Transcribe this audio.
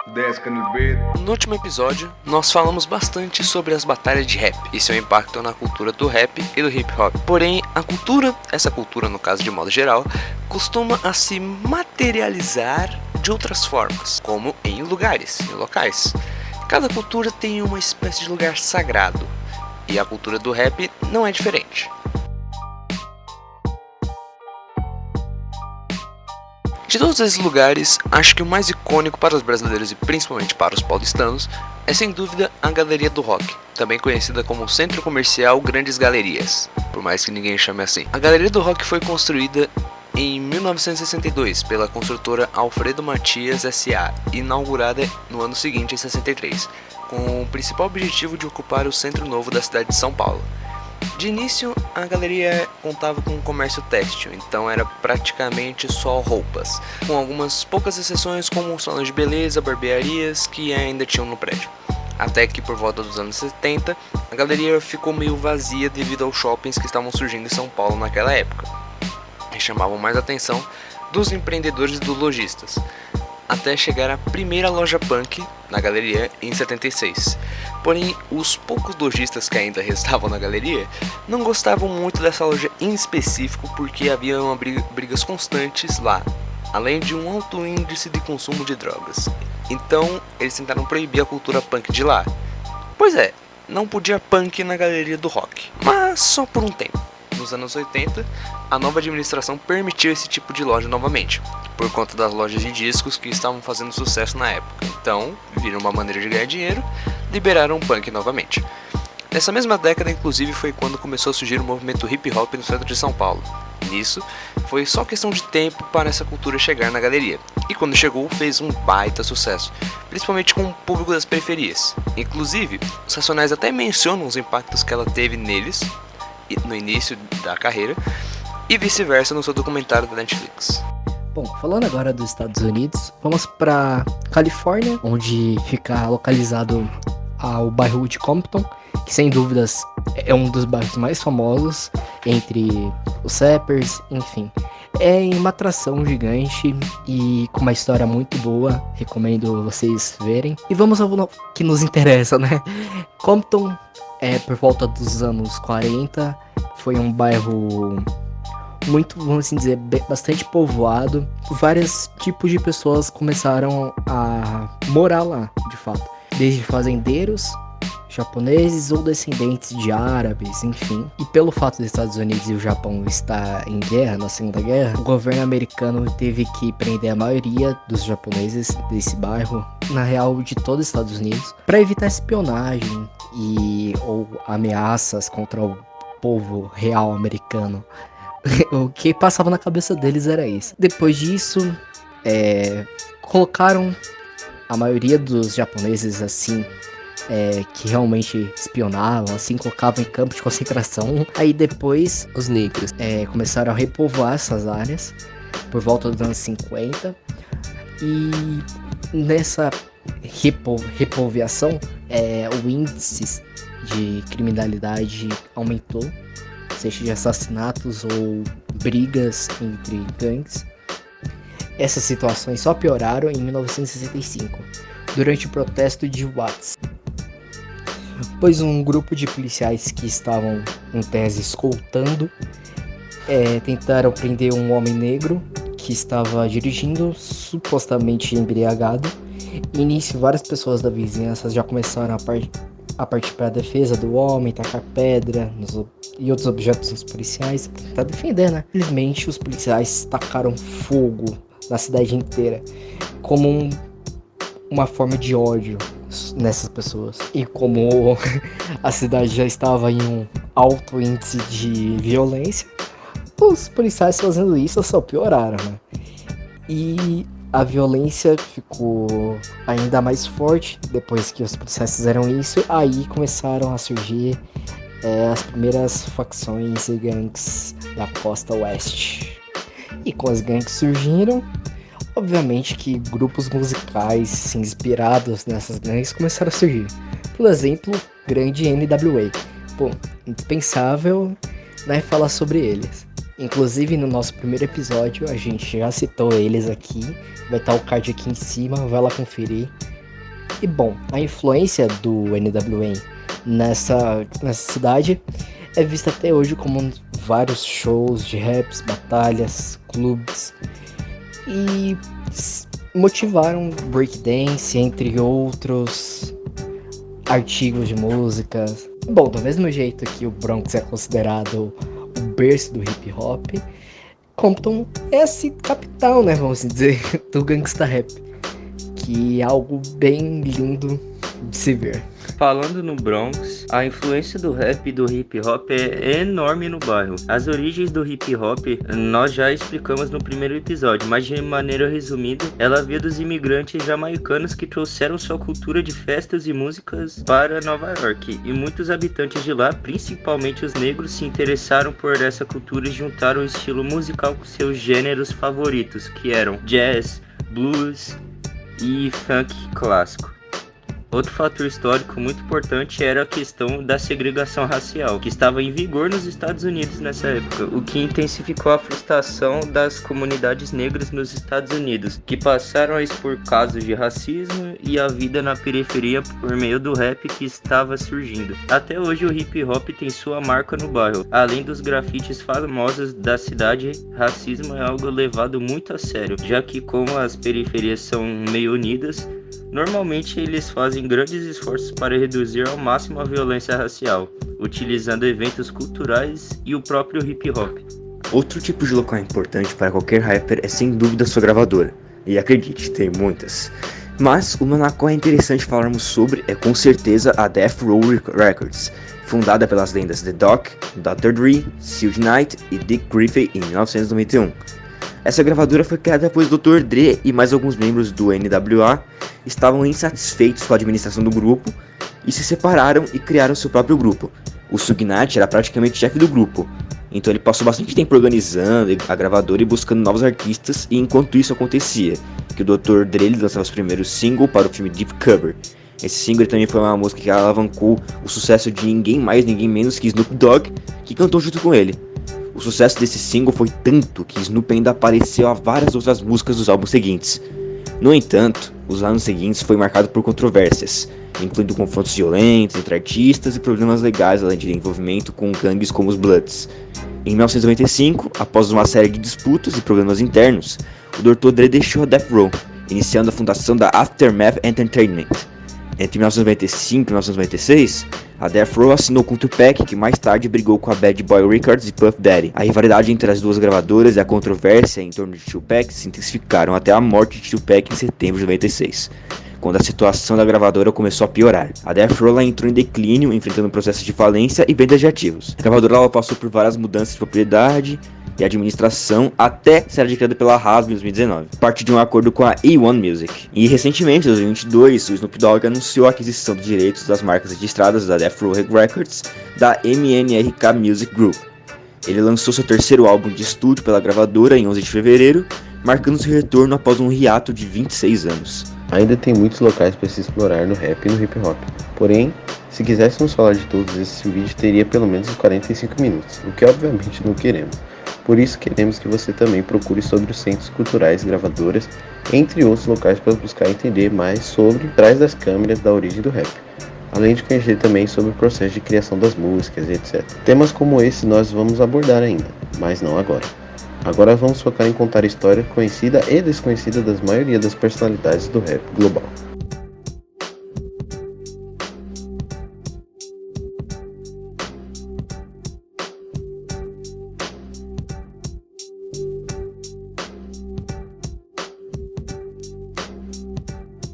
No último episódio, nós falamos bastante sobre as batalhas de rap e seu impacto na cultura do rap e do hip hop. Porém, essa cultura no caso de modo geral, costuma a se materializar de outras formas, como em locais. Cada cultura tem uma espécie de lugar sagrado, e a cultura do rap não é diferente. De todos esses lugares, acho que o mais icônico para os brasileiros e principalmente para os paulistanos é sem dúvida a Galeria do Rock, também conhecida como Centro Comercial Grandes Galerias, por mais que ninguém chame assim. A Galeria do Rock foi construída em 1962 pela construtora Alfredo Matias S.A. e inaugurada no ano seguinte, em 63, com o principal objetivo de ocupar o centro novo da cidade de São Paulo. De início, a galeria contava com um comércio têxtil, então era praticamente só roupas, com algumas poucas exceções como salões de beleza, barbearias que ainda tinham no prédio. Até que por volta dos anos 70, a galeria ficou meio vazia devido aos shoppings que estavam surgindo em São Paulo naquela época, e chamavam mais a atenção dos empreendedores e dos lojistas, até chegar a primeira loja punk na galeria em 76. Porém, os poucos lojistas que ainda restavam na galeria não gostavam muito dessa loja em específico porque havia brigas constantes lá, além de um alto índice de consumo de drogas. Então, eles tentaram proibir a cultura punk de lá. Pois é, não podia punk na Galeria do Rock, mas só por um tempo. Nos anos 80, a nova administração permitiu esse tipo de loja novamente, por conta das lojas de discos que estavam fazendo sucesso na época. Então, viram uma maneira de ganhar dinheiro, liberaram o punk novamente. Nessa mesma década, inclusive, foi quando começou a surgir o movimento hip hop no centro de São Paulo. Nisso, foi só questão de tempo para essa cultura chegar na galeria, e quando chegou fez um baita sucesso, principalmente com o público das periferias. Inclusive, os Racionais até mencionam os impactos que ela teve neles no início da carreira, e vice-versa no seu documentário da Netflix. Bom, falando agora dos Estados Unidos, vamos para Califórnia, onde fica localizado o bairro de Compton, que sem dúvidas é um dos bairros mais famosos entre os rappers, enfim. É uma atração gigante e com uma história muito boa, recomendo vocês verem. E vamos ao que nos interessa, né? Compton, por volta dos anos 40, foi um bairro muito, vamos assim dizer, bastante povoado. Vários tipos de pessoas começaram a morar lá, de fato. Desde fazendeiros, japoneses ou descendentes de árabes, enfim. E pelo fato dos Estados Unidos e o Japão estar em guerra, na Segunda Guerra, o governo americano teve que prender a maioria dos japoneses desse bairro, na real de todos os Estados Unidos, para evitar espionagem ou ameaças contra o povo real americano. O que passava na cabeça deles era isso. Depois disso, colocaram a maioria dos japoneses assim, que realmente espionavam, assim, colocavam em campos de concentração. Aí depois os negros começaram a repovoar essas áreas por volta dos anos 50. E nessa repovoação, o índice de criminalidade aumentou, seja de assassinatos ou brigas entre gangues. Essas situações só pioraram em 1965, durante o protesto de Watts, pois um grupo de policiais que estavam, em tese, escoltando, tentaram prender um homem negro que estava dirigindo, supostamente embriagado. No início, várias pessoas da vizinhança já começaram a partir para a defesa do homem, tacar pedra e outros objetos nos policiais para tentar defender, né? Infelizmente, os policiais tacaram fogo na cidade inteira como uma forma de ódio nessas pessoas. E como a cidade já estava em um alto índice de violência, os policiais fazendo isso só pioraram, né? E a violência ficou ainda mais forte depois que os policiais fizeram isso. Aí começaram a surgir as primeiras facções e gangues da costa oeste. E com as gangues surgiram, obviamente que grupos musicais inspirados nessas gangues começaram a surgir. Por exemplo, grande NWA. Pô, indispensável, né, falar sobre eles. Inclusive no nosso primeiro episódio a gente já citou eles aqui, vai estar o card aqui em cima, vai lá conferir. E bom, a influência do NWA nessa cidade é vista até hoje como vários shows de raps, batalhas, clubes e motivaram breakdance, entre outros artigos de música. Bom, do mesmo jeito que o Bronx é considerado o berço do hip hop, Compton é a capital, né, vamos dizer, do gangsta rap, que é algo bem lindo de se ver. Falando no Bronx, a influência do rap e do hip hop é enorme no bairro. As origens do hip hop nós já explicamos no primeiro episódio, mas de maneira resumida, ela veio dos imigrantes jamaicanos que trouxeram sua cultura de festas e músicas para Nova York. E muitos habitantes de lá, principalmente os negros, se interessaram por essa cultura e juntaram o estilo musical com seus gêneros favoritos, que eram jazz, blues e funk clássico. Outro fator histórico muito importante era a questão da segregação racial, que estava em vigor nos Estados Unidos nessa época, o que intensificou a frustração das comunidades negras nos Estados Unidos, que passaram a expor casos de racismo e a vida na periferia por meio do rap que estava surgindo. Até hoje o hip hop tem sua marca no bairro. Além dos grafites famosos da cidade, racismo é algo levado muito a sério, já que como as periferias são meio unidas, normalmente eles fazem grandes esforços para reduzir ao máximo a violência racial, utilizando eventos culturais e o próprio hip hop. Outro tipo de local importante para qualquer rapper é sem dúvida sua gravadora, e acredite, tem muitas. Mas uma na qual é interessante falarmos sobre é com certeza a Death Row Records, fundada pelas lendas The Doc, Dr. Dre, Suge Knight e Dick Griffey em 1991. Essa gravadora foi criada pois o Dr. Dre e mais alguns membros do NWA estavam insatisfeitos com a administração do grupo e se separaram e criaram seu próprio grupo. O Suge Knight era praticamente chefe do grupo, então ele passou bastante tempo organizando a gravadora e buscando novos artistas, e enquanto isso acontecia, que o Dr. Dre lançava os primeiros singles para o filme Deep Cover. Esse single também foi uma música que alavancou o sucesso de ninguém mais, ninguém menos que Snoop Dogg, que cantou junto com ele. O sucesso desse single foi tanto que Snoop ainda apareceu a várias outras músicas dos álbuns seguintes. No entanto, os anos seguintes foi marcado por controvérsias, incluindo confrontos violentos entre artistas e problemas legais, além de envolvimento com gangues como os Bloods. Em 1995, após uma série de disputas e problemas internos, o Dr. Dre deixou a Death Row, iniciando a fundação da Aftermath Entertainment. Entre 1995 e 1996, a Death Row assinou com Tupac, que mais tarde brigou com a Bad Boy Records e Puff Daddy. A rivalidade entre as duas gravadoras e a controvérsia em torno de Tupac se intensificaram até a morte de Tupac em setembro de 96, quando a situação da gravadora começou a piorar. A Death Row entrou em declínio, enfrentando processos de falência e vendas de ativos. A gravadora passou por várias mudanças de propriedade e administração até ser adquirida pela Hasbro em 2019, parte de um acordo com a A1 Music. E recentemente, em 2022, o Snoop Dogg anunciou a aquisição de direitos das marcas registradas da Death Row Records da MNRK Music Group. Ele lançou seu terceiro álbum de estúdio pela gravadora em 11 de fevereiro, marcando seu retorno após um hiato de 26 anos. Ainda tem muitos locais para se explorar no rap e no hip hop. Porém, se quiséssemos falar de todos, esse vídeo teria pelo menos 45 minutos, o que obviamente não queremos. Por isso queremos que você também procure sobre os centros culturais, gravadoras, entre outros locais, para buscar entender mais sobre trás das câmeras da origem do rap, além de conhecer também sobre o processo de criação das músicas e etc. Temas como esse nós vamos abordar ainda, mas não agora. Agora vamos focar em contar a história conhecida e desconhecida das maioria das personalidades do rap global.